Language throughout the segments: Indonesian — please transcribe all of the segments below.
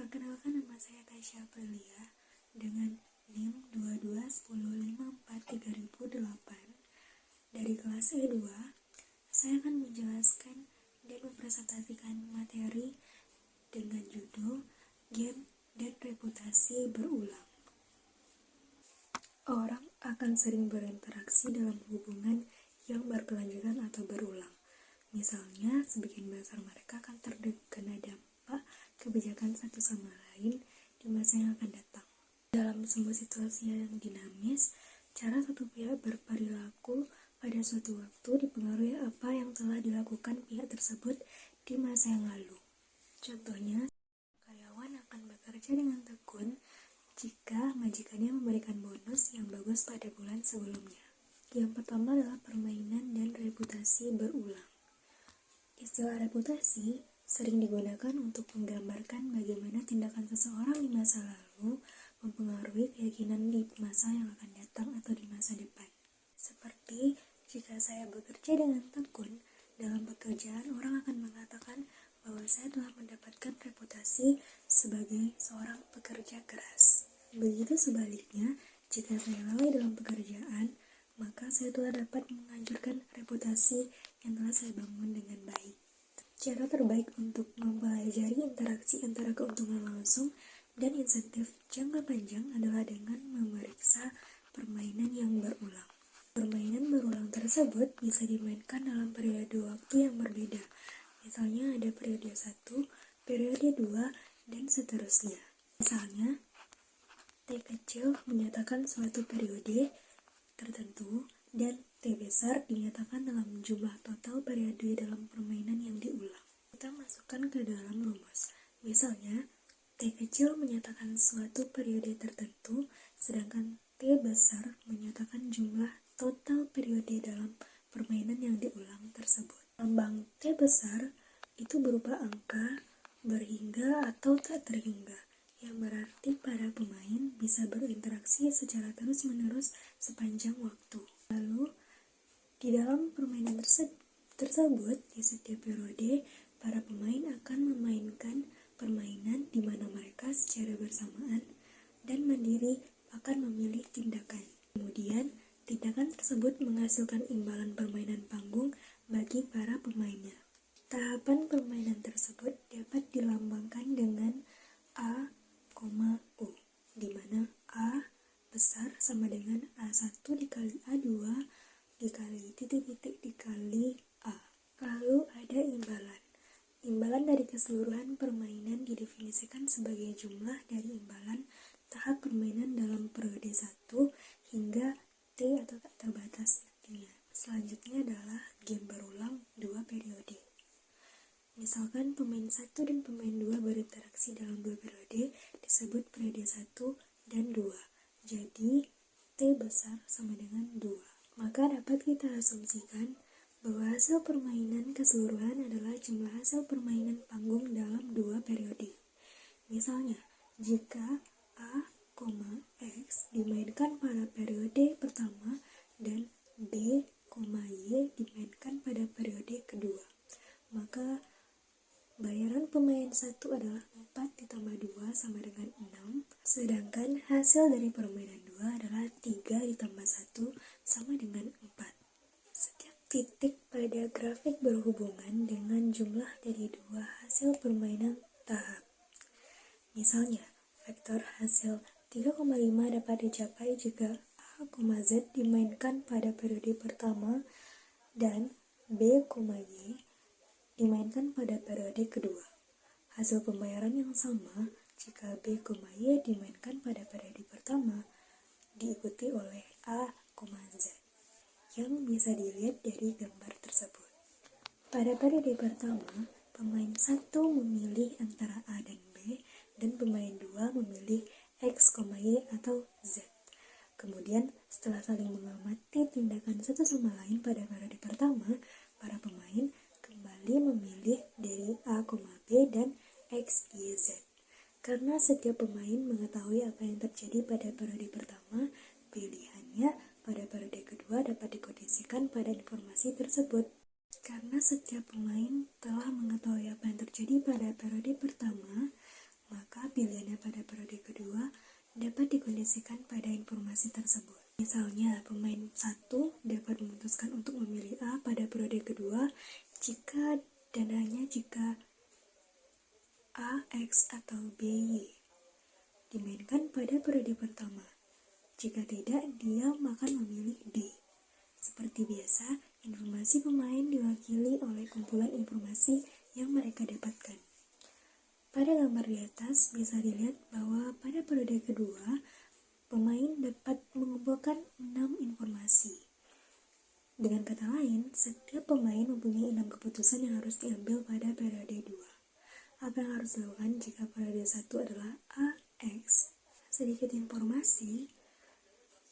Perkenalkan, nama saya Tasya Aprilia dengan NIM 2210543008 dari kelas E2. Saya akan menjelaskan dan mempresentasikan materi dengan judul Game dan Reputasi Berulang. Orang akan sering berinteraksi dalam hubungan yang berkelanjutan atau berulang. Misalnya, sebagian besar mereka akan terkena dampak kebijakan satu sama lain di masa yang akan datang. Dalam sebuah situasi yang dinamis, cara satu pihak berperilaku pada suatu waktu dipengaruhi apa yang telah dilakukan pihak tersebut di masa yang lalu. Contohnya, karyawan akan bekerja dengan tekun jika majikannya memberikan bonus yang bagus pada bulan sebelumnya. Yang pertama adalah permainan dan reputasi berulang. Istilah reputasi sering digunakan untuk menggambarkan bagaimana tindakan seseorang di masa lalu mempengaruhi keyakinan di masa yang akan datang atau di masa depan. Seperti jika saya bekerja dengan tekun dalam pekerjaan, orang akan mengatakan bahwa saya telah mendapatkan reputasi sebagai seorang pekerja keras. Begitu sebaliknya, jika saya lalai dalam pekerjaan, maka saya telah dapat menghancurkan reputasi yang telah saya bangun dengan baik. Cara terbaik untuk mempelajari interaksi antara keuntungan langsung dan insentif jangka panjang adalah dengan memeriksa permainan yang berulang. Permainan berulang tersebut bisa dimainkan dalam periode waktu yang berbeda. Misalnya ada periode 1, periode 2, dan seterusnya. Misalnya, T kecil menyatakan suatu periode tertentu dan T besar dinyatakan dalam jumlah total periode dalam permainan yang diulang. Kita masukkan ke dalam rumus. Misalnya, T kecil menyatakan suatu periode tertentu, sedangkan T besar menyatakan jumlah total periode dalam permainan yang diulang tersebut. Lambang T besar itu berupa angka berhingga atau tak terhingga, yang berarti para pemain bisa berinteraksi secara terus-menerus sepanjang waktu. Lalu, di dalam permainan tersebut, di setiap periode, para pemain akan memainkan permainan di mana mereka secara bersamaan dan mandiri akan memilih tindakan. Kemudian, tindakan tersebut menghasilkan imbalan permainan panggung bagi para pemainnya. Tahapan permainan tersebut dapat dilambangkan dengan A, U, di mana A besar sama dengan A1 dikali A2 dikali titik-titik dikali A. Lalu ada imbalan. Imbalan dari keseluruhan permainan didefinisikan sebagai jumlah dari imbalan tahap permainan dalam periode 1 hingga T atau tak terbatas nantinya. Selanjutnya adalah game berulang 2 periode. Misalkan pemain 1 dan pemain 2 berinteraksi dalam 2 periode disebut periode 1 dan 2. Jadi, T besar sama dengan 2. Maka dapat kita asumsikan bahwa hasil permainan keseluruhan adalah jumlah hasil permainan panggung dalam 2 periode. Misalnya, jika A, X dimainkan pada periode pertama dan B, Y dimainkan pada periode kedua, maka bayaran pemain 1 adalah 4 ditambah 2 sama dengan 6, sedangkan hasil dari permainan 2 adalah 3 ditambah 1 sama dengan 4. Setiap titik pada grafik berhubungan dengan jumlah dari dua hasil permainan tahap. Misalnya, vektor hasil 3,5 dapat dicapai jika A, Z dimainkan pada periode pertama dan B, Y dimainkan pada periode kedua. Hasil pembayaran yang sama jika B, Y dimainkan pada periode pertama diikuti oleh A, Z yang bisa dilihat dari gambar tersebut. Pada periode pertama, pemain 1 memilih antara A dan B dan pemain 2 memilih X, Y atau Z. Kemudian setelah saling mengamati tindakan satu sama lain pada periode pertama, para pemain kembali memilih dari A, B dan X, Y, Z. Karena setiap pemain mengetahui apa yang terjadi pada periode pertama, pilihannya pada periode kedua dapat dikondisikan pada informasi tersebut. Karena setiap pemain telah mengetahui apa yang terjadi pada periode pertama, maka pilihannya pada periode kedua dapat dikondisikan pada informasi tersebut. Misalnya, pemain 1 dapat memutuskan untuk memilih A pada periode kedua jika dan hanya jika A, X, atau B, Y dimainkan pada periode pertama. Jika tidak, dia akan memilih D. Seperti biasa, informasi pemain diwakili oleh kumpulan informasi yang mereka dapatkan. Pada gambar di atas bisa dilihat bahwa pada periode kedua, pemain dapat mengumpulkan 6 informasi. Dengan kata lain, setiap pemain mempunyai 6 keputusan yang harus diambil pada periode 2. Apa yang harus dilakukan jika periode 1 adalah A, X? Sedikit informasi,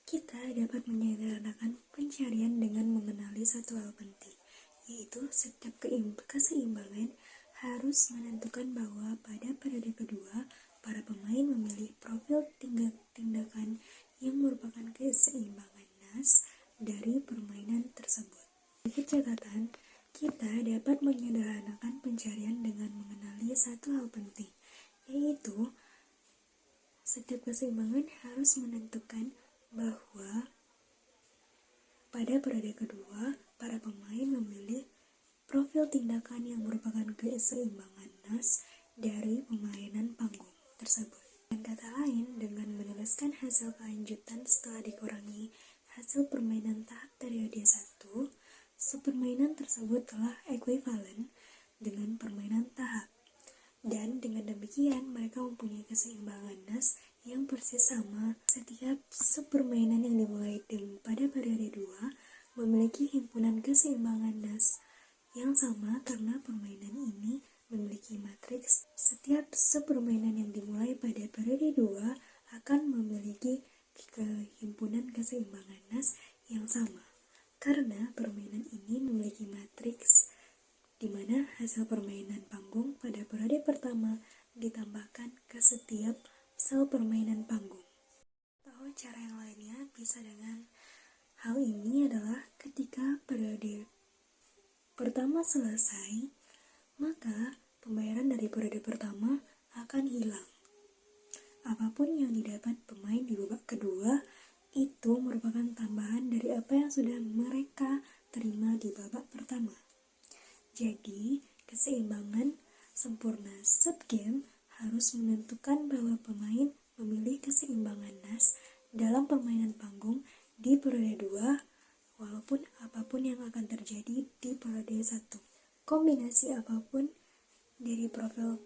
kita dapat menyederhanakan pencarian dengan mengenali satu hal penting, yaitu setiap keseimbangan harus menentukan bahwa pada periode kedua, para pemain memilih profil tindakan yang merupakan keseimbangan nas dari permainan tersebut. Sedikit catatan, kita dapat menyederhanakan pencarian dengan mengenali satu hal penting, yaitu setiap keseimbangan harus menentukan bahwa pada periode kedua, para pemain memilih profil tindakan yang merupakan keseimbangan nas dari permainan panggung tersebut. Dengan kata lain, dengan menuliskan hasil kelanjutan setelah dikurangi hasil permainan tahap periode 1, permainan tersebut telah ekuivalen dengan permainan tahap. Dan dengan demikian, mereka mempunyai keseimbangan nas yang persis sama. Setiap permainan yang dimulai pada periode 2 memiliki himpunan keseimbangan nas yang sama karena permainan ini memiliki matriks. Setiap permainan yang dimulai pada periode 2 akan memiliki himpunan keseimbangan nas yang sama karena permainan ini memiliki matriks di mana hasil permainan panggung pada periode pertama ditambahkan ke setiap sel permainan panggung. Atau cara yang lainnya bisa dengan hal ini adalah ketika periode pertama selesai, maka pembayaran dari periode pertama akan hilang. Apapun yang didapat pemain di babak kedua itu merupakan tambahan dari apa yang sudah mereka terima di babak pertama. Jadi, keseimbangan sempurna subgame harus menentukan bahwa pemain memilih keseimbangan nas dalam permainan panggung di periode 2 walaupun apapun yang akan terjadi di periode 1. Kombinasi apapun dari profil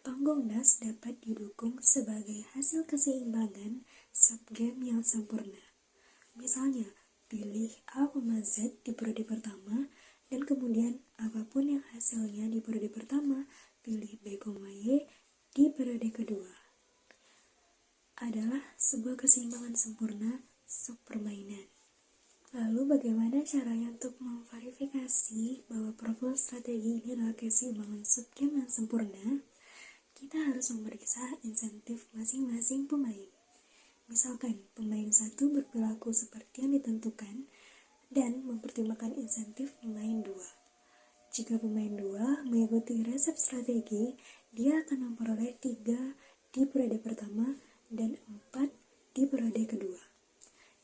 panggung nas dapat didukung sebagai hasil keseimbangan subgame yang sempurna. Misalnya, pilih A, Z di periode pertama, dan kemudian apapun yang hasilnya di periode pertama, pilih B, Y di periode kedua. Adalah sebuah keseimbangan sempurna subpermainan. Lalu bagaimana caranya untuk memverifikasi bahwa profil strategi ini adalah keseimbangan subgame yang sempurna? Kita harus memeriksa insentif masing-masing pemain. Misalkan pemain 1 berperilaku seperti yang ditentukan dan mempertimbangkan insentif pemain 2. Jika pemain 2 mengikuti resep strategi, dia akan memperoleh 3 di periode pertama dan 4 di periode kedua.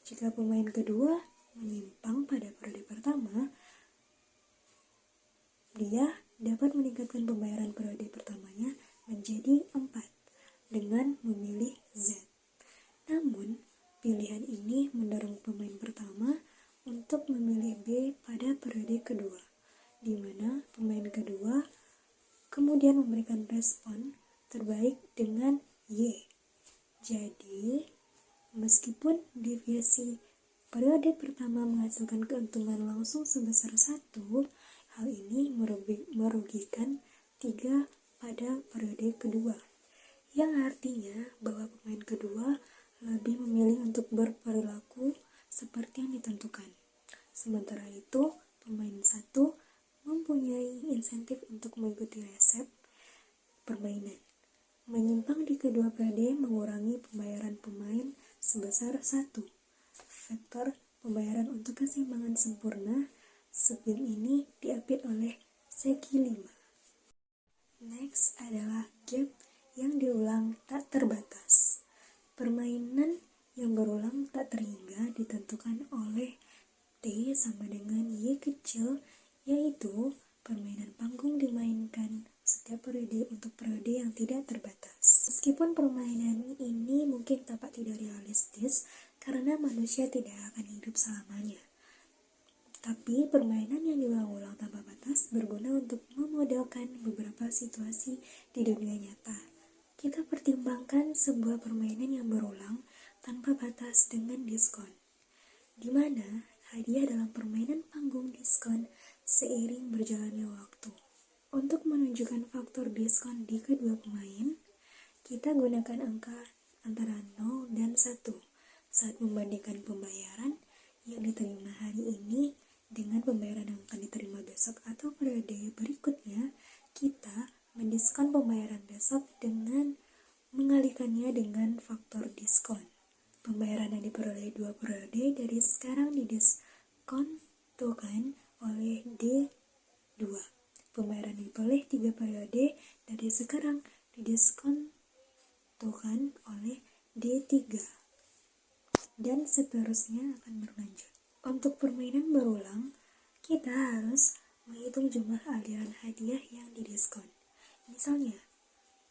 Jika pemain kedua menyimpang pada periode pertama, dia dapat meningkatkan pembayaran periode pertamanya menjadi 4 dengan memilih Z. Namun, pilihan ini mendorong pemain pertama untuk memilih B pada periode kedua, di mana pemain kedua kemudian memberikan respon terbaik dengan Y. Jadi, meskipun deviasi periode pertama menghasilkan keuntungan langsung sebesar 1, hal ini merugikan 3 pada periode kedua, yang artinya bahwa pemain kedua lebih memilih untuk berperilaku seperti yang ditentukan. Sementara itu, pemain 1 mempunyai insentif untuk mengikuti resep permainan. Menyimpang di kedua periode mengurangi pembayaran pemain sebesar 1. Faktor pembayaran untuk keseimbangan sempurna subgame ini diapit oleh segi 5. Next adalah gap yang diulang tak terbatas. Permainan yang berulang tak terhingga ditentukan oleh T sama dengan Y kecil, yaitu permainan panggung dimainkan setiap periode untuk periode yang tidak terbatas. Meskipun permainan ini mungkin tampak tidak realistis karena manusia tidak akan hidup selamanya. Tapi permainan yang diulang-ulang tanpa batas berguna untuk memodelkan beberapa situasi di dunia nyata. Kita pertimbangkan sebuah permainan yang berulang tanpa batas dengan diskon, di mana hadiah dalam permainan panggung diskon seiring berjalannya waktu. Untuk menunjukkan faktor diskon di kedua pemain, kita gunakan angka antara 0 dan 1 saat membandingkan pembayaran yang diterima hari ini dengan pembayaran yang akan diterima besok atau periode berikutnya. Kita mendiskon pembayaran besok dengan mengalihkannya dengan faktor diskon. Pembayaran yang diperoleh 2 periode dari sekarang didiskontokan oleh D2. Pembayaran yang diperoleh 3 periode dari sekarang didiskontokan oleh D3. Dan seterusnya akan berlanjut. Untuk permainan berulang, kita harus menghitung jumlah aliran hadiah yang didiskon. Misalnya,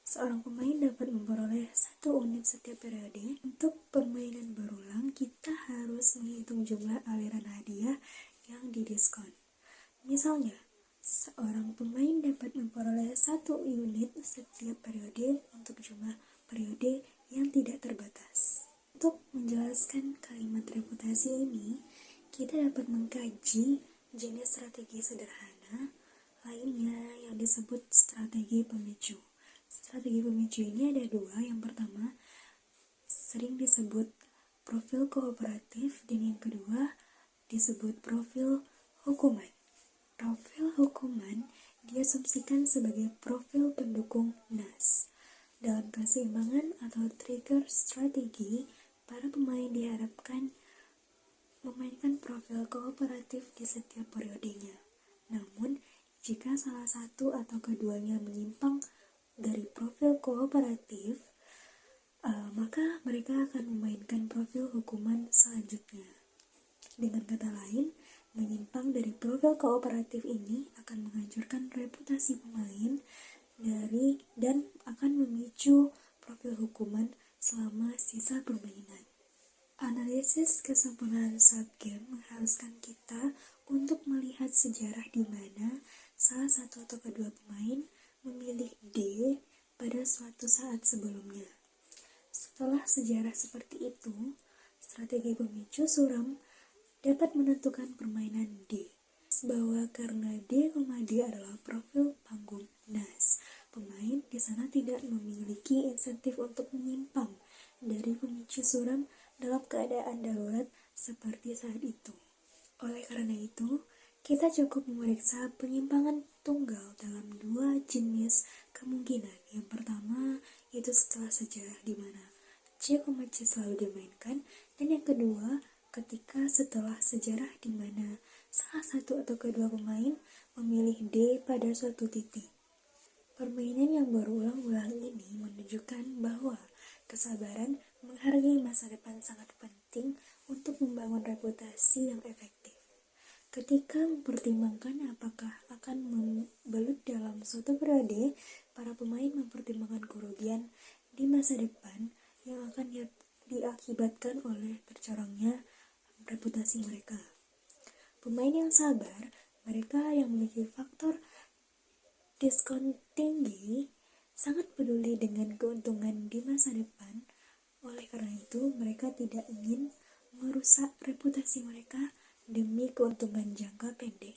seorang pemain dapat memperoleh 1 unit setiap periode. Untuk permainan berulang, kita harus menghitung jumlah aliran hadiah yang didiskon. Misalnya, seorang pemain dapat memperoleh 1 unit setiap periode untuk jumlah periode yang tidak terbatas. Untuk menjelaskan kalimat reputasi ini, kita dapat mengkaji jenis strategi sederhana lainnya yang disebut strategi pemicu. Strategi pemicu ini ada 2. Yang pertama sering disebut profil kooperatif dan yang kedua disebut profil hukuman. Profil hukuman diasumsikan sebagai profil pendukung NAS. Dalam keseimbangan atau trigger strategi, para pemain diharapkan memainkan profil kooperatif di setiap periodenya. Namun, jika salah satu atau keduanya menyimpang dari profil kooperatif, maka mereka akan memainkan profil hukuman selanjutnya. Dengan kata lain, menyimpang dari profil kooperatif ini akan menghancurkan reputasi pemain dan akan memicu profil hukuman selama sisa permainan. Analisis kesempurnaan subgame mengharuskan kita untuk melihat sejarah di mana salah satu atau kedua pemain memilih D pada suatu saat sebelumnya. Setelah sejarah seperti itu, strategi pemicu suram dapat menentukan permainan D. Bahwa karena D, D adalah profil panggung NAS, pemain di sana tidak memiliki insentif untuk menyimpang dari pemicu suram dalam keadaan darurat seperti saat itu. Oleh karena itu, kita cukup memeriksa penyimpangan tunggal dalam 2 jenis kemungkinan. Yang pertama, yaitu setelah sejarah di mana C, C selalu dimainkan, dan yang kedua, ketika setelah sejarah di mana salah satu atau kedua pemain memilih D pada suatu titik. Permainan yang berulang-ulang ini menunjukkan bahwa kesabaran menghargai masa depan sangat penting untuk membangun reputasi yang efektif. Ketika mempertimbangkan apakah akan membelut dalam suatu periode, para pemain mempertimbangkan kerugian di masa depan yang akan diakibatkan oleh tercorongnya reputasi mereka. Pemain yang sabar, mereka yang memiliki faktor diskon tinggi, sangat peduli dengan keuntungan di masa depan. Oleh karena itu, mereka tidak ingin merusak reputasi mereka demi keuntungan jangka pendek.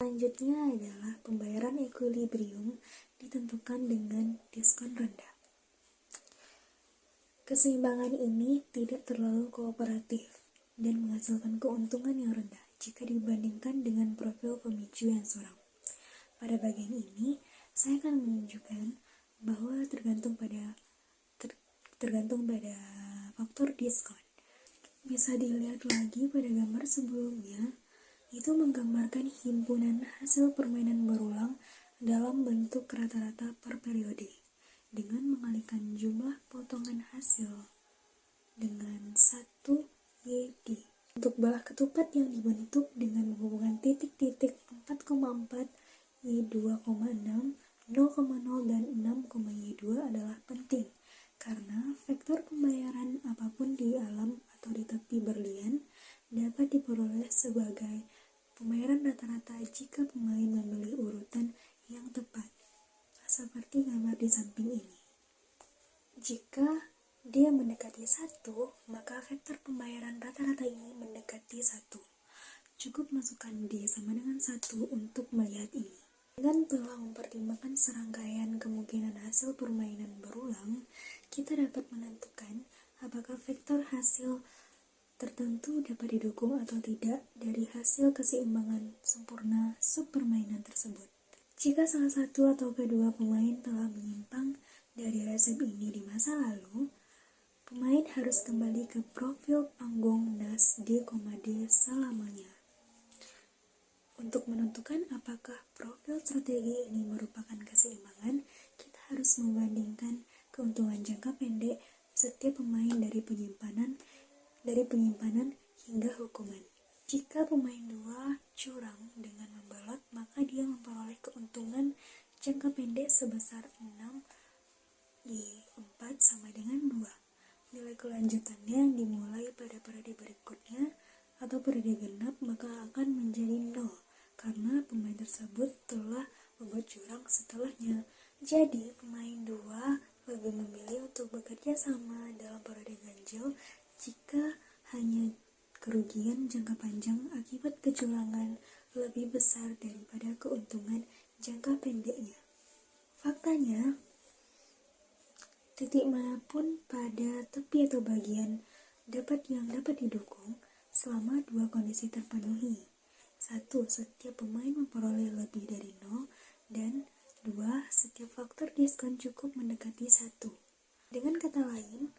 Selanjutnya adalah pembayaran equilibrium ditentukan dengan diskon rendah. Keseimbangan ini tidak terlalu kooperatif dan menghasilkan keuntungan yang rendah jika dibandingkan dengan profil pemicu yang suram. Pada bagian ini, saya akan menunjukkan bahwa tergantung pada faktor diskon. Bisa dilihat lagi pada gambar sebelumnya, itu menggambarkan himpunan hasil permainan berulang dalam bentuk rata-rata per periode. dengan mengalikan jumlah potongan hasil dengan 1YD. Untuk belah ketupat yang dibentuk dengan menghubungkan titik-titik 4,4, Y2,6, 0,0 dan 6,Y2 adalah penting karena vektor pembayaran apapun di alam atau di tepi berlian dapat diperoleh sebagai pembayaran rata-rata jika pemain memilih urutan yang tepat, seperti gambar di samping ini. Jika dia mendekati 1, maka vektor pembayaran rata-rata ini mendekati 1. Cukup masukkan D sama dengan 1 untuk melihat ini. Dengan telah mempertimbangkan serangkaian kemungkinan hasil permainan berulang, kita dapat menentukan apakah vektor hasil tertentu dapat didukung atau tidak dari hasil keseimbangan sempurna subpermainan tersebut. Jika salah satu atau kedua pemain telah menyimpang dari resep ini di masa lalu, pemain harus kembali ke profil panggung NAS D, D selamanya. Untuk menentukan apakah profil strategi ini merupakan keseimbangan, kita harus membandingkan keuntungan jangka pendek setiap pemain dari penyimpanan hingga hukuman. Jika pemain 2 curang dengan membalot, maka dia memperoleh keuntungan jangka pendek sebesar 6Y4 sama dengan 2. Nilai kelanjutannya yang dimulai pada periode berikutnya atau periode genap maka akan menjadi 0 karena pemain tersebut telah membuat curang setelahnya. Jadi pemain 2 lebih memilih untuk bekerja sama dalam periode ganjil jika hanya kerugian jangka panjang akibat kecurangan lebih besar daripada keuntungan jangka pendeknya. Faktanya, titik manapun pada tepi atau bagian yang dapat didukung selama 2 kondisi terpenuhi. 1. Setiap pemain memperoleh lebih dari 0 dan 2. Setiap faktor diskon cukup mendekati 1. Dengan kata lain,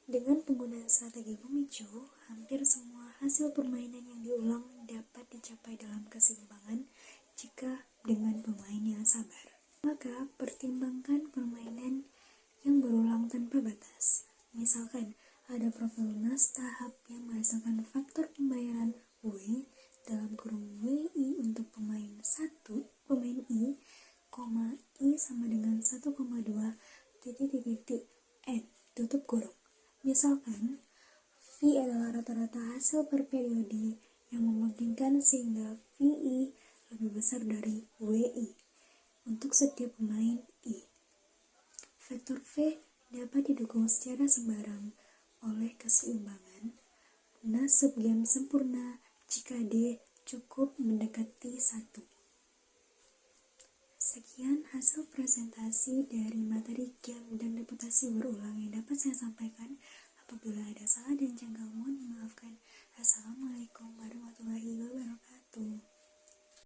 dengan penggunaan strategi pemicu, hampir semua hasil permainan yang diulang dapat dicapai dalam keseimbangan jika dengan pemain yang sabar. Maka, pertimbangkan permainan yang berulang tanpa batas. Misalkan, ada profil NAS tahap yang menghasilkan faktor pembayaran W dalam kurung WI untuk pemain 1, pemain I, I sama dengan 1,2 N, tutup kurung. Misalkan, V adalah rata-rata hasil per periode yang memungkinkan sehingga VI lebih besar dari WI untuk setiap pemain I. Vektor V dapat didukung secara sembarang oleh keseimbangan NAS subgame sempurna jika D cukup mendekati 1. Sekian hasil presentasi dari materi game dan reputasi berulang yang dapat saya sampaikan. Apabila ada salah dan janggal mohon dimaafkan. Assalamualaikum.